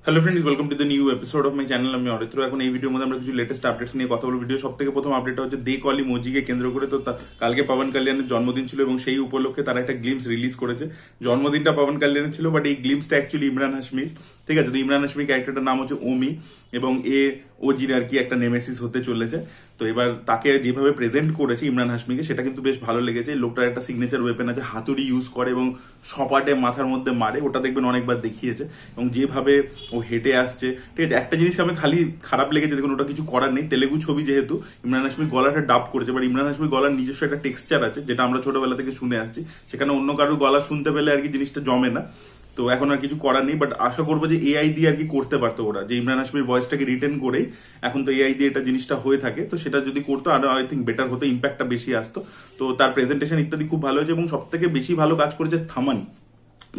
Hello friends, welcome to the new episode of my channel. আমি অরিত্র। এখন এই ভিডিওর মধ্যে আমরা কিছু লেটেস্ট আপডেটস নিয়ে কথা বলবো। ভিডিও সব থেকে প্রথম আপডেটটা হচ্ছে দে কলি মোজিকে কেন্দ্র করে। তো কালকে পবন কল্যাণের জন্মদিন ছিল এবং সেই উপলক্ষে তারা একটা গ্লিমস রিলিজ করেছে। জন্মদিনটা পবন কল্যাণের ছিল, বাট এই গ্লিমসটা অ্যাকচুয়ালি ইমরান হাশমির। ঠিক আছে, তো ইমরান হাশমি ক্যারেক্টারটার নাম হচ্ছে ওমি এবং ওজির আর কি একটা নেমেসিস হতে চলেছে। তো এবার তাকে যেভাবে প্রেজেন্ট করেছে ইমরান হাশমিকে, সেটা কিন্তু বেশ ভালো লেগেছে। লোকটার একটা সিগনেচার ওয়েপেন আছে, হাতুড়ি ইউজ করে এবং সপাটে মাথার মধ্যে মারে, ওটা দেখবেন অনেকবার দেখিয়েছে। এবং যেভাবে ও হেঁটে আসছে, ঠিক আছে। একটা জিনিস আমি খালি খারাপ লেগেছে, দেখুন ওটা কিছু করার নেই, তেলেগু ছবি যেহেতু ইমরান হাশমি গলাটা ডাব করেছে, বাট ইমরান হাশমি গলার নিজস্ব একটা টেক্সচার আছে যেটা আমরা ছোটবেলা থেকে শুনে আসছি। সেখানে অন্য কারোর গলা শুনতে পেলে আর কি জিনিসটা জমে না। তো এখন আর কিছু করার নেই, বাট আশা করবো যে এআই দিয়ে আর কি করতে পারতো ওরা, যে ইমরান হাশমির ভয়েসটাকে রিটেন করেই। এখন তো এআই দিয়ে এটা জিনিসটা হয়ে থাকে, তো সেটা যদি করতো আরো আই থিঙ্ক বেটার হতো, ইম্প্যাক্টটা বেশি আসতো। তো তার প্রেজেন্টেশন ইত্যাদি খুব ভালো হয়েছে এবং সব থেকে বেশি ভালো কাজ করেছে থামান।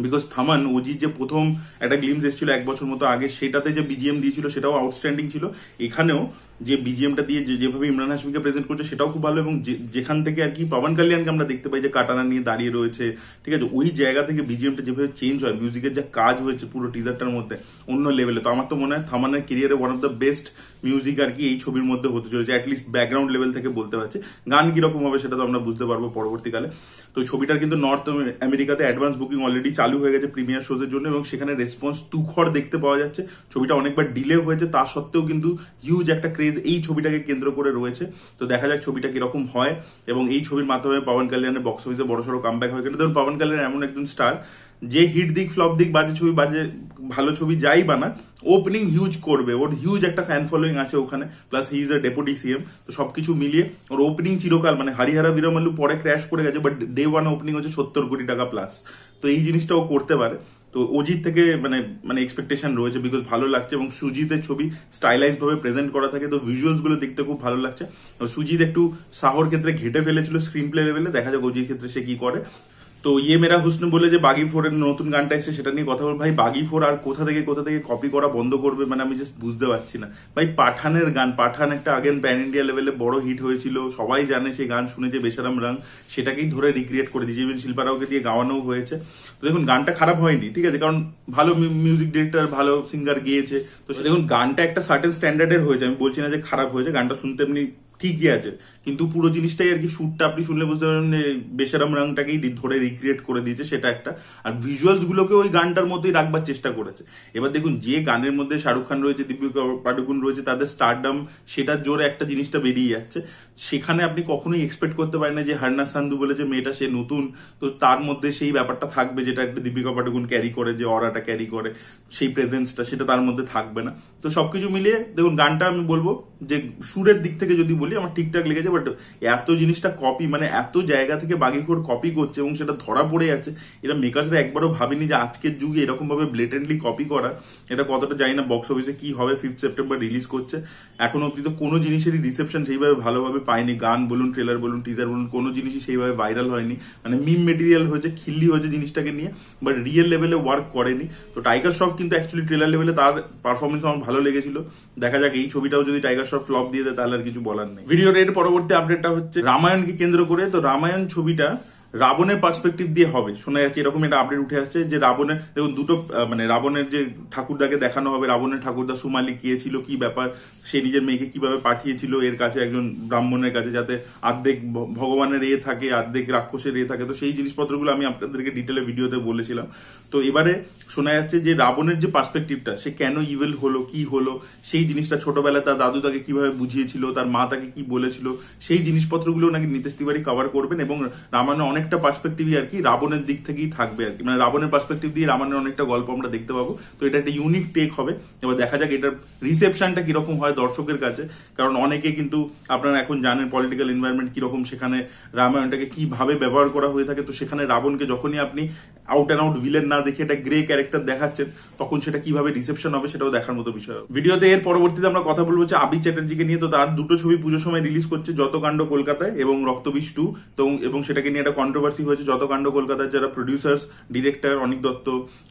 বিকজ থামান ওজির যে প্রথম একটা গ্লিমস এসেছিল 1 বছর মতো আগে, সেটাতে যে বিজিএম দিয়েছিল সেটাও আউটস্ট্যান্ডিং ছিল। এখানেও যে বিজিএমটা দিয়ে যেভাবে ইমরান হাশমিকে প্রেজেন্ট করছে সেটাও খুব ভালো। এবং যেখান থেকে আর কি পবন কল্যাণকে আমরা দেখতে পাই যে কাটানা নিয়ে দাঁড়িয়ে রয়েছে, ঠিক আছে, ওই জায়গা থেকে বিজিএমটা যেভাবে চেঞ্জ হয়, মিউজিকের যা কাজ হয়েছে পুরো টিজারটার মধ্যে অন্য লেভেলে। তো আমার তো মনে হয় থামানের কেরিয়ারে one of the best music আর কি এই ছবির মধ্যে হতে চলেছে, অ্যাটলিস্ট ব্যাকগ্রাউন্ড লেভেল থেকে বলতে পারছি। গান কিরকম হবে সেটা তো আমরা বুঝতে পারবো পরবর্তীকালে। তো ছবিটার কিন্তু নর্থ আমেরিকাতে অ্যাডভান্স বুকিং অলরেডি চালু হয়ে গেছে প্রিমিয়ার শোজের জন্য, এবং সেখানে রেসপন্স তুখর দেখতে পাওয়া যাচ্ছে। ছবিটা অনেকবার ডিলে হয়েছে, তা সত্ত্বেও কিন্তু হিউজ একটা ক্রেজ এই ছবিটাকে কেন্দ্র করে রয়েছে। তো দেখা যাক ছবিটা কিরকম হয়, এবং এই ছবির মাধ্যমে পবন কল্যাণের বক্স অফিসে বড়সড় কামব্যাক হয়ে গেল। ধরুন পবন কল্যাণ এমন একজন স্টার যে হিট দিক ফ্লপ দিক বাজে ছবি বাজে ভালো ছবি যাই বানা, ওপেনিং হিউজ করবে। ওর হিউজ একটা ফ্যান ফলোয়িং আছে ওখানে, plus he is a deputy CM. তো সবকিছু মিলিয়ে ওর ওপেনিং চিরকাল, মানে হরিহরা বীরমল্লু পরে ক্র্যাশ করে গেছে, বাট ডে ওয়ান ওপেনিং হচ্ছে 70 কোটি টাকা প্লাস। তো এই জিনিসটা ও করতে পারে। তো অজিত থেকে মানে মানে এক্সপেকটেশন রয়েছে, বিকজ ভালো লাগছে। এবং সুজিতের ছবি স্টাইলাইজ ভাবে প্রেজেন্ট করা থাকে, তো ভিজুয়ালস গুলো দেখতে খুব ভালো লাগছে। সুজিত একটু সাহর ক্ষেত্রে ঘেটে ফেলেছিল স্ক্রিন প্লে লেভেলে, দেখা যাক অজির ক্ষেত্রে সে কি করে। তো মেরা হুসন বলে যে বাগি ফোর এর নতুন গানটা এসে, সেটা নিয়ে কথা বল। ভাই বাগি ফোর আর কোথা থেকে কপি করা বন্ধ করবে, মানে আমি জাস্ট বুঝতে পারছি না। ভাই পাঠানের গান, পাঠান একটা আগেন প্যান ইন্ডিয়া লেভেলে বড় হিট হয়েছিল, সবাই জানে, সেই গান শুনেছে বেসারাম রং, সেটাকেই ধরে রিক্রিয়েট করে দিয়েছে, ইভেন শিল্পারাওকে দিয়ে গাওয়ানো হয়েছে। তো দেখুন গানটা খারাপ হয়নি, ঠিক আছে, কারণ ভালো মিউজিক ডিরেক্টর, ভালো সিঙ্গার গিয়েছে। তো দেখুন গানটা একটা সার্টেন স্ট্যান্ডার্ডের হয়েছে, আমি বলছি না যে খারাপ হয়েছে, গানটা শুনতে এমনি ঠিকই আছে, কিন্তু পুরো জিনিসটাই আর কি সুরটা আপনি শুনলে বুঝতে পারবেন বেসারাম রংটাকেই ধরে রিক্রিয়েট করে দিয়েছে, সেটা একটা। আর ভিজুয়ালস গুলোকে ওই গানটার মধ্যেই রাখবার চেষ্টা করেছে। এবার দেখুন যে গানের মধ্যে শাহরুখ খান রয়েছে, দীপিকা পাডুকোন রয়েছে, তাদের স্টারডাম সেটার জোরে একটা জিনিসটা বেরিয়ে যাচ্ছে। সেখানে আপনি কখনোই এক্সপেক্ট করতে পারেন না যে হারনা সান্ধু বলে যে মেয়েটা, সে নতুন, তো তার মধ্যে সেই ব্যাপারটা থাকবে যেটা একটা দীপিকা পাডুকোন ক্যারি করে, যে অরাটা ক্যারি করে, সেই প্রেজেন্সটা সেটা তার মধ্যে থাকবে না। তো সবকিছু মিলিয়ে দেখুন গানটা আমি বলবো যে সুরের দিক থেকে যদি বলি আমার ঠিকঠাক লেগেছে, বাট এত জিনিসটা কপি, মানে এত জায়গা থেকে বাগি ফোর কপি করছে এবং সেটা ধরা পড়ে যাচ্ছে। এরা মেকার্সরা একবারও ভাবেনি যে আজকের যুগে এরকম ভাবে ব্লেটেন্টলি কপি করা, এটা কতটা জানি না বক্স অফিসে কি হবে। 5 সেপ্টেম্বর রিলিজ করছে, এখন অব্দি তো কোনো জিনিসেরই রিসেপশন সেইভাবে ভালোভাবে পায়নি। গান বলুন, ট্রেলার বলুন, টিজার বলুন, কোনো জিনিসই সেইভাবে ভাইরাল হয়নি। মানে মিম মেটেরিয়াল হয়েছে, খিল্লি হয়েছে জিনিসটাকে নিয়ে, বাট রিয়েল লেভেলে ওয়ার্ক করেনি। তো টাইগার শ্রফ কিন্তু অ্যাকচুয়ালি ট্রেলার লেভেলে তার পারফরমেন্স আমার ভালো লেগেছিল। দেখা যাক এই ছবিটাও যদি টাইগার শ্রফ ফ্লপ দিয়ে দেয় তাহলে আর কিছু বলার নেই। ভিডিওর এর পরবর্তী আপডেটটা হচ্ছে রামায়ণকে কেন্দ্র করে। তো রামায়ণ ছবিটা রাবণের পার্সপেক্টিভ দিয়ে হবে শোনা যাচ্ছে, এরকম একটা আপডেট উঠে আসছে যে রাবণের, দেখুন দুটো মানে রাবণের যে ঠাকুরদাকে দেখানো হবে, রাবণের ঠাকুরদা সুমালি কে ছিল, কি ব্যাপার, সে নিজের মেয়েকে কিভাবে পাঠিয়েছিল এর কাছে, একজন ব্রাহ্মণের কাছে, যাতে অর্ধেক ভগবানের থাকে অর্ধেক রাক্ষসের থাকে। তো সেই জিনিসপত্রগুলো আমি আপনাদেরকে ডিটেলে ভিডিওতে বলেছিলাম। তো এবারে শোনা যাচ্ছে যে রাবণের যে পার্সপেক্টিভটা, সে কেন ইভেল হলো, কি হলো, সেই জিনিসটা ছোটবেলায় তার দাদু তাকে কিভাবে বুঝিয়েছিল, তার মা তাকে কি বলেছিল, সেই জিনিসপত্রগুলো নাকি নীতিশ তিওয়ারি কভার করবেন। এবং রামায়ণে অনেকটা পার্সপেক্টিভই আর কি রাবণের দিক থেকেই থাকবে আর কি, মানে রাবণের পার্সপেক্টিভ দিয়ে রামায়ণের অনেকটা গল্প আমরা দেখতে পাবো। তো এটা একটা ইউনিক টেক হবে। এবার দেখা যাক এটার রিসেপশনটা কিরকম হয় দর্শকের কাছে, কারণ অনেকে কিন্তু আপনারা এখন জানেন পলিটিক্যাল এনভায়রনমেন্ট কিরকম, সেখানে রামায়ণটাকে কিভাবে ব্যবহার করা হয়ে থাকে। তো সেখানে রাবণকে যখনই আপনি আউট অ্যান্ড আউট ভিলেন না দেখে একটা গ্রে ক্যারেক্টার দেখাচ্ছেন, তখন সেটা কিভাবে রিসেপশন হবে সেটাও দেখার মতো বিষয়। ভিডিওতে এর পরবর্তীতে আমরা কথা বলবো যে আবি চ্যাটার্জিকে নিয়ে। তো তার দুটো ছবি পুজোর সময় রিলিজ করছে, যত কাণ্ড কলকাতায় এবং রক্তবিষ 2। তো এবং সেটাকে নিয়ে একটা কন্ট্রোভার্সি হয়েছে। যত কাণ্ড কলকাতার যারা প্রডিউসার্স, ডিরেক্টর অনিক দত্ত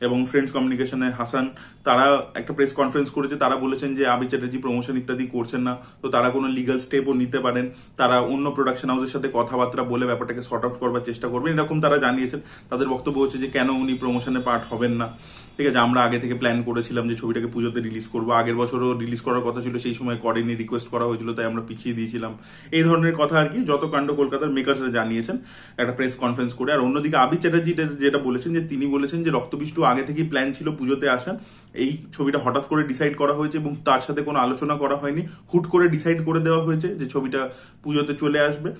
এবং ফ্রেন্ডস কমিউনিকেশনের হাসান, তারা একটা প্রেস কনফারেন্স করেছে। তারা বলেছেন যে আবি চ্যাটার্জি প্রমোশন ইত্যাদি করছেন না, তো তারা কোনো লিগাল স্টেপও নিতে পারেন। তারা অন্য প্রোডাকশন হাউসের সাথে কথাবার্তা বলে ব্যাপারটাকে সর্ট আউট করবার চেষ্টা করবেন, এরকম তারা জানিয়েছেন। তাদের বক্তব্য হচ্ছে যে কেন উনি প্রমোশনে পার্ট হবেন না। ঠিক আছে, আমরা আগে থেকে প্ল্যান করেছিলাম যে ছবিটাকে পুজোতে রিলিজ করবো, আগের বছরও রিলিজ করার কথা ছিল, সেই সময় করেনি, রিকোয়েস্ট করা হয়েছিল তাই আমরা পিছিয়ে দিয়েছিলাম। এই ধরনের কথা আর কি যত কাণ্ড কলকাতার মেকার্সরা জানিয়েছেন একটা প্রেস কনফারেন্স করে। আর অন্যদিকে আবি চ্যাটার্জি যেটা বলেছেন যে তিনি বলেছেন যে রক্তবীজ 2 আগে থেকেই প্ল্যান ছিল পুজোতে আসা, এই ছবিটা হঠাৎ করে ডিসাইড করা হয়েছে এবং তার সাথে কোনো আলোচনা করা হয়নি, হুট করে ডিসাইড করে দেওয়া হয়েছে যে ছবিটা পুজোতে চলে আসবে।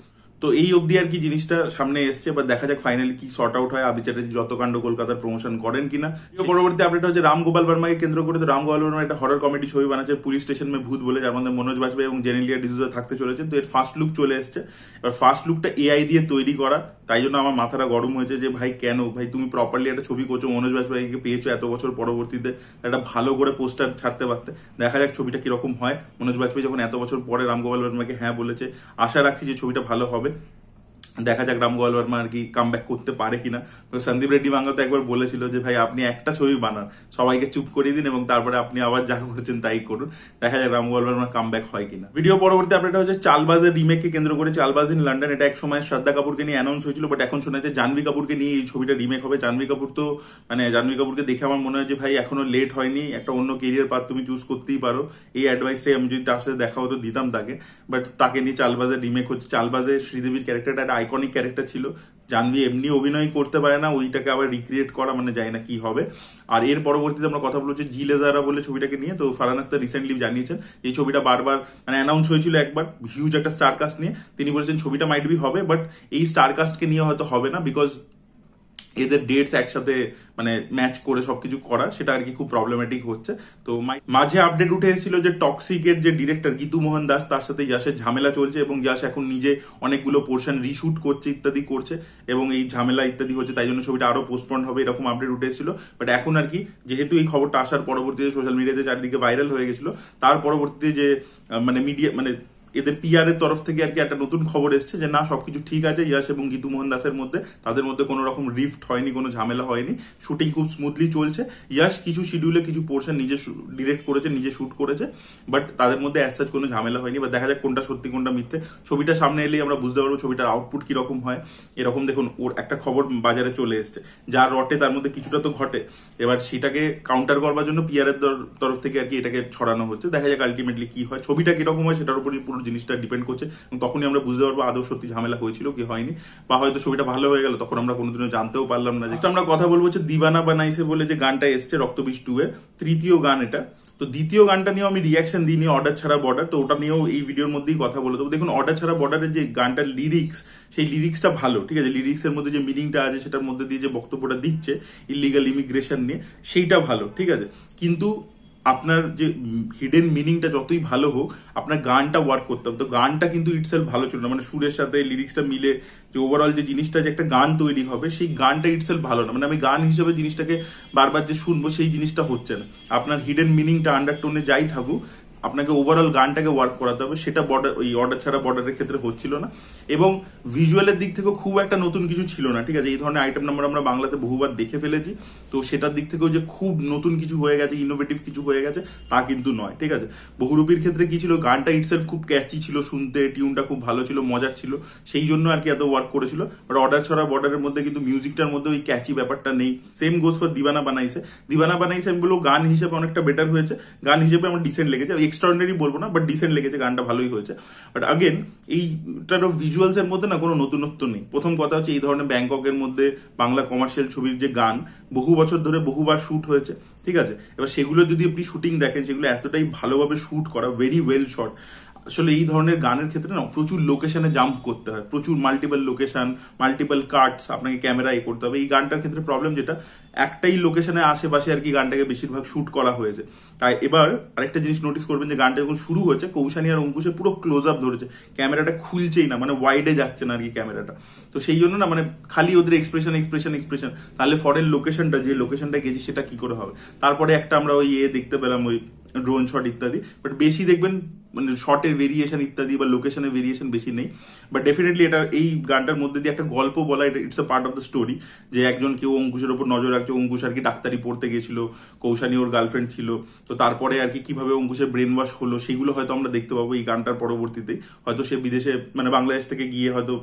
তো এই অবধি আর কি জিনিসটা সামনে এসছে, বা দেখা যাক ফাইনালি কি সর্ট আউট হয়, আবি চ্যাটার্জি যত কাণ্ড কলকাতার প্রমোশন করেন কিনা। পরবর্তী আপডেট হচ্ছে রাম গোপাল বর্মাকে কেন্দ্র করে। তো রাম গোপাল বর্মা একটা হরর কমেডি ছবি বানাচ্ছে পুলিশ স্টেশন মে ভূত বলে, যার মধ্যে মনোজ বাজপেয়ী এবং জেনেলিয়া ডিসুজা থাকতে চলেছে। তো এর ফার্স্ট লুক চলে এসছে। এবার ফার্স্ট লুকটা এআই দিয়ে তৈরি করা, তাই জন্য আমার মাথাটা গরম হয়েছে যে ভাই কেন ভাই তুমি প্রপারলি একটা ছবি করছো, মনোজ বাজপেয়ীকে পেয়েছো এত বছর পরবর্তীতে, একটা ভালো করে পোস্টার ছাড়তে পারতে। দেখা যাক ছবিটা কিরকম হয়। মনোজ বাজপেয়ী যখন এত বছর পরে রাম গোপাল বর্মাকে হ্যাঁ বলেছে, আশা রাখছি যে ছবিটা ভালো হবে। দেখা যাক রাম গোপাল বর্মা আর কি কাম ব্যাক করতে পারে কিনা। তো সন্দীপ রেড্ডি বাংলা তো একবার বলেছিল যে ভাই আপনি একটা ছবি বানান, সবাইকে চুপ করিয়ে দিন এবং তারপরে আপনি আবার যা করছেন তাই করুন। দেখা যাক রাম গোপাল বর্মা কাম ব্যাক হয় কিনা। ভিডিও পরবর্তী আপডেট হচ্ছে চালবাজের রিমেককে কেন্দ্র করে। চালবাজ ইন লন্ডন, এটা এক সময় শ্রদ্ধা কাপুরকে নিয়ে অ্যানাউন্স হয়েছিল, বাট এখন শোনা যাচ্ছে জাহ্নবী কাপুরকে নিয়ে এই ছবিটা রিমেক হবে। জাহ্নবী কাপুর তো জাহ্নবী কাপুরকে দেখে আমার মনে হয় যে ভাই এখনো লেট হয়নি, একটা অন্য কেরিয়ার পাথ তুমি চুজ করতেই পারো। এই অ্যাডভাইসটাই আমি যদি তার সাথে দেখা হতো দিতাম তাকে। বাট তাকে নিয়ে চালবাজের রিমেক হচ্ছে। চালবাজে শ্রীদেবীর ক্যারেক্টারটা একটা আইকনিক ক্যারেক্টার ছিল, জাহ্নবী এমনি অভিনয় করতে পারে না, ওইটাকে আবার রিক্রিয়েট করা মানে যায় না কি হবে। আর এর পরবর্তীতে আমরা কথা বলছি জি লেজারা বলে ছবিটাকে নিয়ে। তো ফারহান আখতার রিসেন্টলি জানিয়েছেন এই ছবিটা বারবার অ্যানাউন্স হয়েছিল একবার হিউজ একটা স্টার কাস্ট নিয়ে, তিনি বলেছেন ছবিটা মাইট বি হবে, বাট এই স্টার কাস্টকে নিয়ে হয়তো হবে না, বিকজ এদের ডেটস একসাথে ম্যাচ করে সবকিছু করা সেটা আর কি খুব প্রবলেমেটিক হচ্ছে। তো মাঝে আপডেট উঠে এসেছিল যে টক্সিকের যে ডিরেক্টর গীতু মোহন দাস, তার সাথে ইয়াশের ঝামেলা চলছে এবং ইয়াশ এখন নিজে অনেকগুলো পোর্শন রিশুট করছে ইত্যাদি করছে এবং এই ঝামেলা ইত্যাদি হচ্ছে, তাই জন্য ছবিটা আরো পোস্টপন্ড হবে এরকম আপডেট উঠে এসেছিল। বাট এখন আর কি যেহেতু এই খবরটা আসার পরবর্তীতে সোশ্যাল মিডিয়াতে চারিদিকে ভাইরাল হয়ে গেছিল, তার পরবর্তীতে যে মিডিয়া এদের পিআর এর তরফ থেকে আর কি একটা নতুন খবর এসছে যে না সবকিছু ঠিক আছে, ইয়াশ এবং গীতু মোহন দাসের মধ্যে তাদের মধ্যে কোনো রকম রিফট হয়নি, কোনো ঝামেলা হয়নি, শুটিং খুব স্মুথলি চলছে। ইয়াশ কিছু শিডিউলে কিছু পোর্শন নিজে ডিরেক্ট করেছে, নিজে শুট করেছে, বাট তাদের মধ্যে অ্যাজ সাচ কোনো ঝামেলা হয়নি। বা দেখা যাক কোনটা সত্যি কোনটা মিথ্যে, ছবিটা সামনে এলেই আমরা বুঝতে পারবো ছবিটার আউটপুট কিরকম হয়। এরকম দেখুন ওর একটা খবর বাজারে চলে এসছে, যার রটে তার মধ্যে কিছুটা তো ঘটে, এবার সেটাকে কাউন্টার করবার জন্য পিআর এর তরফ থেকে আর কি এটাকে ছড়ানো হচ্ছে। দেখা যাক আলটিমেটলি কি হয়, ছবিটা কিরকম হয় সেটার উপরই পুরো জিনিসটা ডিপেন্ড করছে, তখনই আমরা বুঝতে পারবো আদৌ সত্যি ঝামেলা হয়েছিল কি হয়নি, বা হয়তো ছবিটা ভালো হয়ে গেল তখন আমরা কোনোদিনও জানতেও পারলাম না। জাস্ট আমরা কথা বলবো হচ্ছে দিবানা বানাইছে বলে যে গানটা এসছে রক্তবীজ 2 এর তৃতীয় গান এটা। তো দ্বিতীয় গানটা নিয়েও আমি রিয়াকশন দিইনি, অর্ডার ছাড়া বর্ডার, তো ওটা নিয়েও এই ভিডিওর মধ্যেই কথা বলে দেবো। দেখুন অর্ডার ছাড়া বর্ডারের যে গানটার লিরিক্স, সেই লিরিক্সটা ভালো, ঠিক আছে, লিরিক্সের মধ্যে যে মিনিংটা আছে সেটার মধ্যে দিয়ে যে বক্তব্যটা দিচ্ছে ইলিগাল ইমিগ্রেশন নিয়ে সেইটা ভালো, ঠিক আছে, কিন্তু আপনার যে হিডেন মিনিংটা যতই ভালো হোক আপনার গানটা ওয়ার্ক করতে হবে। তো গানটা কিন্তু ইটসেলফ ভালো ছিল না, সুরের সাথে লিরিক্সটা মিলে যে ওভারঅল যে জিনিসটা যে একটা গান তৈরি হবে সেই গানটা ইটসেলফ ভালো না, আমি গান হিসেবে জিনিসটাকে বারবার যে শুনবো সেই জিনিসটা হচ্ছে না। আপনার হিডেন মিনিংটা আন্ডারটোনে যাই থাকুক আপনাকে ওভারঅল গানটাকে ওয়ার্ক করাতে হবে, সেটা বর্ডার ওই অর্ডার ছাড়া বর্ডারের ক্ষেত্রে হচ্ছিল না। এবং ভিজুয়ালের দিক থেকে খুব একটা নতুন কিছু ছিল না, ঠিক আছে, এই ধরনের আইটেম নাম্বার আমরা বাংলাতে বহুবার দেখে ফেলেছি, তো সেটার দিক থেকেও যে খুব নতুন কিছু হয়ে গেছে, ইনোভেটিভ কিছু হয়ে গেছে তা কিন্তু নয়, ঠিক আছে। বহুরূপীর ক্ষেত্রে কি ছিল, গানটা ইটসেলফ খুব ক্যাচি ছিল, শুনতে টিউনটা খুব ভালো ছিল, মজার ছিল, সেই জন্য আর কি এত ওয়ার্ক করেছিল। বাট অর্ডার ছাড়া বর্ডারের মধ্যে কিন্তু মিউজিকটার মধ্যে ওই ক্যাচি ব্যাপারটা নেই। সেম গোজ ফর দিবানা বানাইছে। দিবানা বানাইছে আমি বলবো গান হিসেবে অনেকটা বেটার হয়েছে, গান হিসেবে আমার ডিসেন্ট লেগেছে, এক্সট্রাঅর্ডিনারি বলবো না, বাট ডিসেন্ট লেগেছে, গানটা ভালোই হয়েছে। বাট আগেন এইটার ভিজুয়ালস এর মধ্যে না কোনো নতুনত্ব নেই। প্রথম কথা হচ্ছে এই ধরনের ব্যাংককের মধ্যে বাংলা কমার্শিয়াল ছবির যে গান বহু বছর ধরে বহুবার শুট হয়েছে, ঠিক আছে, এবার সেগুলো যদি আপনি শুটিং দেখেন সেগুলো এতটাই ভালোভাবে শুট করা, ভেরি ওয়েল শট। আসলে এই ধরনের গানের ক্ষেত্রে না প্রচুর লোকেশনে জাম্প করতে হয়, প্রচুর মাল্টিপল লোকেশন, মাল্টিপল কাটস আপনাকে ক্যামেরায় করতে হবে। এই গানটার ক্ষেত্রে প্রবলেম যেটা একটাই লোকেশনে আশেপাশে আর কি গানটাকে বেশিরভাগ শুট করা হয়েছে। তাই এবার আরেকটা জিনিস নোটিস করবেন যে গানটা যখন শুরু হয়েছে কৌশানী আর অঙ্কুশে পুরো ক্লোজ আপ ধরেছে, ক্যামেরাটা খুলছেই না, ওয়াইডে যাচ্ছে না আর কি ক্যামেরাটা। তো সেই জন্য না খালি ওদের এক্সপ্রেশন এক্সপ্রেশন এক্সপ্রেশন, তাহলে ফরেন লোকেশনটা যে লোকেশনটা গেছি সেটা কি করে হবে। তারপরে একটা আমরা ওই দেখতে পেলাম ওই ড্রোন শট ইত্যাদি, বাট বেশি দেখবেন শর্টের ভেরিয়েশন ইত্যাদি বা লোকেশনের ভেরিয়েশন বেশি নেই। বাট ডেফিনেটলি এটা এই গানটার মধ্যে দিয়ে একটা গল্প বলা, it's a part of the story, যে একজন কেউ অঙ্কুশের উপর নজর রাখছে, অঙ্কুশ আর কি ডাক্তারি পড়তে গেছিল, কৌশানী ওর গার্লফ্রেন্ড ছিল, তো তারপরে আর কি কিভাবে অঙ্কুশের ব্রেন ওয়াশ হলো সেগুলো হয়তো আমরা দেখতে পাবো এই গানটার পরবর্তীতে। হয়তো সে বিদেশে বাংলাদেশ থেকে গিয়ে হয়তো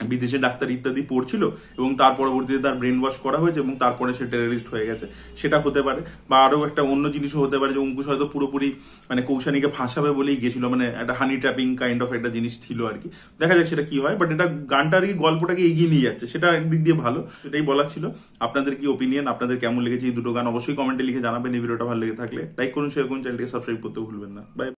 বিদেশে ডাক্তার ইত্যাদি পড়ছিল এবং তার পরবর্তীতে তার ব্রেন ওয়াশ করা হয়েছে এবং তারপরে সে টেররিস্ট হয়ে গেছে, সেটা হতে পারে। বা আরো একটা অন্য জিনিসও হতে পারে যে অঙ্কুশ হয়তো পুরোপুরি মানে কৌশানীকে ফাঁসাবে বলেই গেছিল, মানে একটা হানি ট্র্যাপিং কাইন্ড অফ একটা জিনিস ছিল আর কি। দেখা যাক সেটা কি হয়, বাট এটা গানটা আর কি গল্পটাকে এগিয়ে নিয়ে যাচ্ছে, সেটা একদিক দিয়ে ভালো, সেটাই বলার ছিল। আপনাদের কি ওপিনিয়ন, আপনাদের কেমন লেগেছে এই দুটো গান অবশ্যই কমেন্টে লিখে জানাবেন। এই ভিডিওটা ভালো লেগে থাকলে লাইক করুন, শেয়ার করুন, চ্যানেলটিকে সাবস্ক্রাইব করতে ভুলবেন না। বাই।